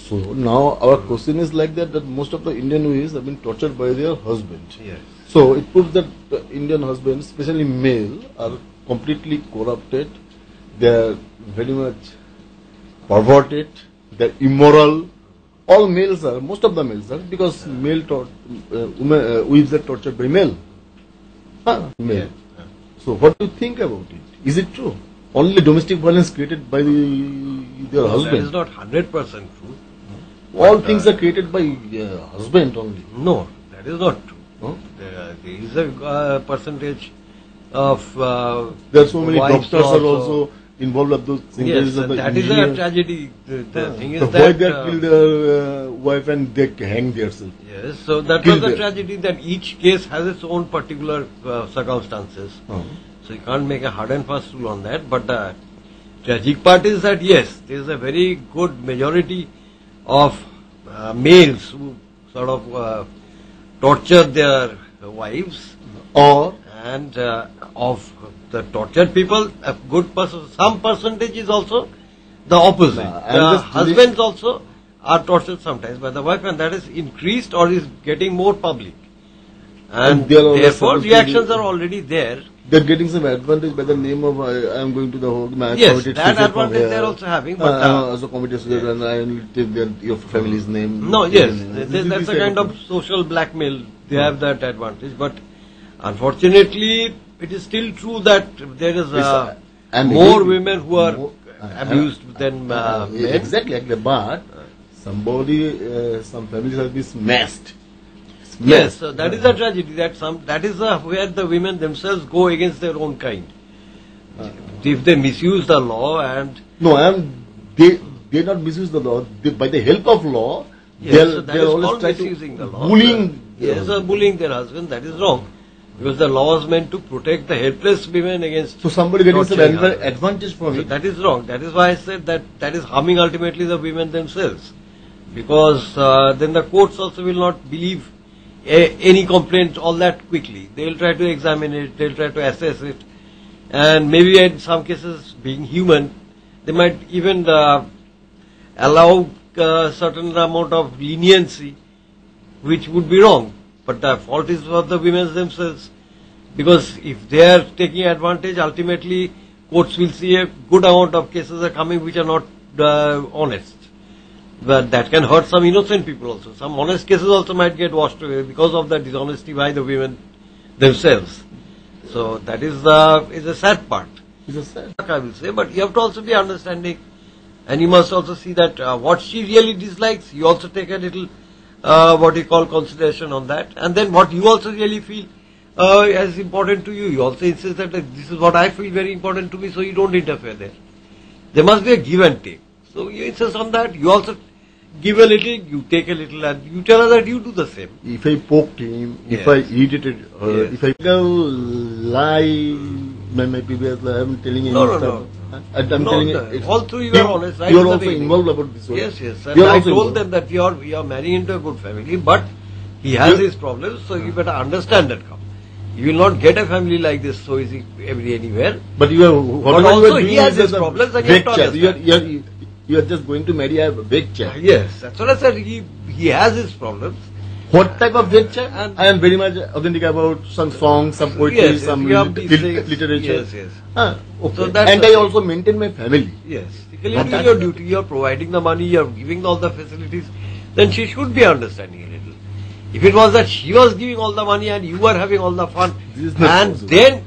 So now our question is like that most of the Indian women have been tortured by their husband. Yes. So it proves that Indian husbands, especially male, are completely corrupted. They are very much perverted. They are immoral. All males are, most of the males are, because wives are tortured by male. Male. Yeah. So what do you think about it? Is it true? Only domestic violence created by their husband. That is not 100% true. All things are created by husband only. No, that is not true. No? There is a percentage of There are so many wives doctors are also involved with those things. Yes, There is that is a tragedy. The thing is so that why they kill their wife and they hang themselves. yes, so that Kill was the them. tragedy, that each case has its own particular circumstances. So you can't make a hard and fast rule on that. But the tragic part is that yes, there is a very good majority of males who sort of torture their wives, Or and of the tortured people, a good some percentage is also the opposite. The husbands also are tortured sometimes by the wife, and that is increased or is getting more public. And they are also therefore supposed to reactions be- are already there. they're getting some advantage by the name of I am going to the my Yes, committee that associate from advantage here. they're also having, but as a committee associate and I will take your family's name. no, yes, This that's is a kind of social blackmail. They have that advantage, but unfortunately, it is still true that there is and more again, women who are more- abused than men. Exactly, but somebody, some families have been smashed. Yes, so that is a tragedy. That is where the women themselves go against their own kind. If they misuse the law and No, they not misuse the law. By the help of law, yes, so that they is always called try misusing to the law. bullying. Yes, bullying their husband. That is wrong, because the law is meant to protect the helpless women against. So somebody getting some torturing others. advantage from So it. that is wrong. That is why I said that is harming ultimately the women themselves, because then the courts also will not believe any complaint all that quickly. They will try to examine it, they will try to assess it, and maybe in some cases, being human, they might even allow certain amount of leniency, which would be wrong. But the fault is of the women themselves, because if they are taking advantage, ultimately courts will see a good amount of cases are coming which are not honest. But that can hurt some innocent people also. Some honest cases also might get washed away because of the dishonesty by the women themselves. So that is a sad part. It's a sad. I will say, but you have to also be understanding, and you must also see that what she really dislikes, you also take a little what you call consideration on that, and then what you also really feel as important to you, you also insist that this is what I feel very important to me, so you don't interfere there. There must be a give and take. So you insist on that, you also give a little, you take a little, and you tell her that you do the same. If I poked him, if Yes. I irritated her, Yes. if I lie, my previous lie, I'm telling you. No, no, no. I'm No, telling no, you. all through you are honest, right You are from the also beginning. involved about this. Yes, yes. You And are I also told involved. them that we are marrying into a good family, but he has his problems, so you better understand that. You will not get a family like this so easy anywhere. But you are. But also he has his problems and you have to understand. You are just going to marry a big child. Yes, that's what I said. He has his problems. What type of big child? And- I am very much authentic about some songs, some poetry, Yes, some you have these things. literature. Yes, yes. Okay. So that's and the I thing. also maintain my family. Yes. You're doing your duty, you're providing the money, you're giving all the facilities, then she should be understanding a little. If it was that she was giving all the money and you were having all the fun, This is not and possible. then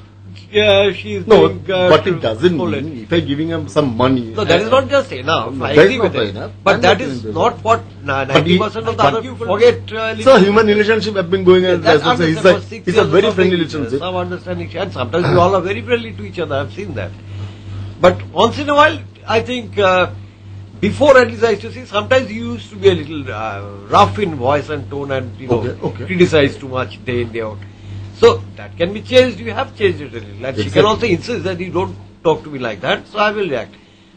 she is No, doing... but it doesn't Poland. mean if I giving him some money. No, that is not just enough. No, I that agree is with not it. enough. But I'm that not is doing not that. what 90% of the but other people forget. It's a human relationship have been going on. That So understand for 6 it's a years very of friendly being each other, relationship. Some understanding, and sometimes you all are very friendly to each other. I've seen that. But once in a while, I think before at least I used to see, sometimes you used to be a little rough in voice and tone and Okay. criticize too much day in day out. So that can be changed. You have changed it a little. And she can Exactly. also insist that you don't talk to me like that. So I will react.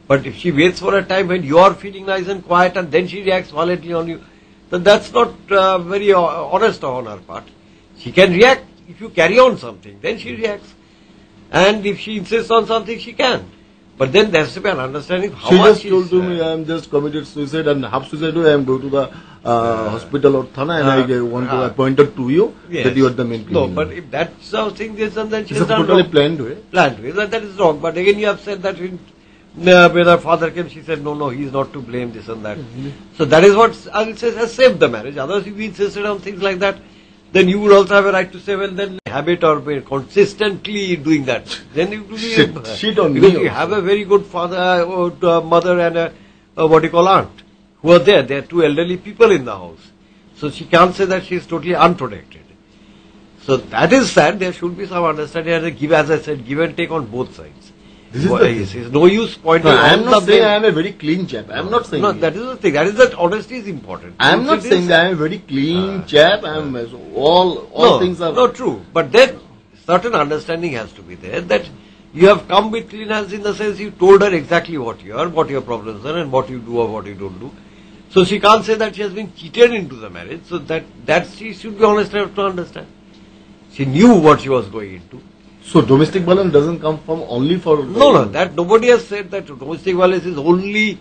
But if she waits for a time when you are feeling nice and quiet and then she reacts violently on you, then that's not very honest on her part. She can react if you carry on something. Then she reacts. And if she insists on something, she can. But then there has to be an understanding of how She much just told to me, I am just committed suicide and half suicide. I am going to the hospital or Thana and I want to appoint it to you Yes. that you are the main No, criminal. but if that's how things is done, then she It's has a done totally wrong. planned way. Planned way. That is wrong. But again, you have said that when her father came, she said, no, he is not to blame, this and that. So that is what I will say has saved the marriage. Otherwise, if we insisted on things like that, then you would also have a right to say, well, then habit or be consistently doing that. Then it will be Shit on because me you also. have a very good father, mother, and a what do you call aunt who are there. There are two elderly people in the house, so she can't say that she is totally unprotected. So that is sad. There should be some understanding and as I said, give and take on both sides. This is Well, the it's no use pointing No, I am on not the saying blame. I am a very clean chap. I am not saying No, it. that is the thing. That is that honesty is important. I am If not it saying is- that I am a very clean chap. I am all no, things are no true. But then certain understanding has to be there that you have come with clean hands in the sense you told her exactly what you are, what your problems are, and what you do or what you don't do. So she can't say that she has been cheated into the marriage. So that she should be honest enough to understand. She knew what she was going into. So domestic violence doesn't come from only for No, that nobody has said that domestic violence is only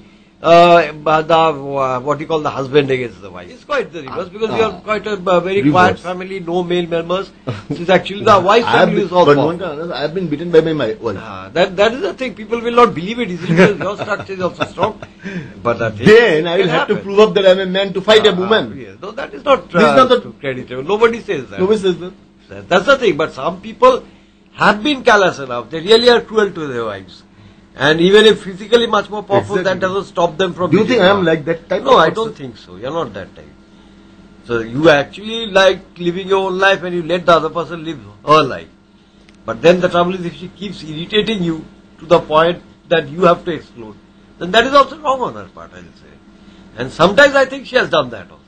what you call the husband against the wife. It's quite the reverse because we are quite a very quiet Reverse. family, no male members. It's actually the wife's I have family been, is all but powerful. one can understand, I have been beaten by my wife. That is the thing. People will not believe it easily because your structure is also strong. But the thing Then I will can have to happen. prove up that I am a man to fight a woman. Yes. No, that is not, This is not the- creditable. Nobody says that. Nobody says that. That's the thing. But some people have been callous enough. They really are cruel to their wives. And even if physically much more powerful, that Exactly. doesn't stop them from Do you beating think I am her. like that type No, of I person? don't think so. You're not that type. So you actually like living your own life and you let the other person live her life. But then the trouble is if she keeps irritating you to the point that you have to explode, then that is also wrong on her part, I will say. And sometimes I think she has done that also.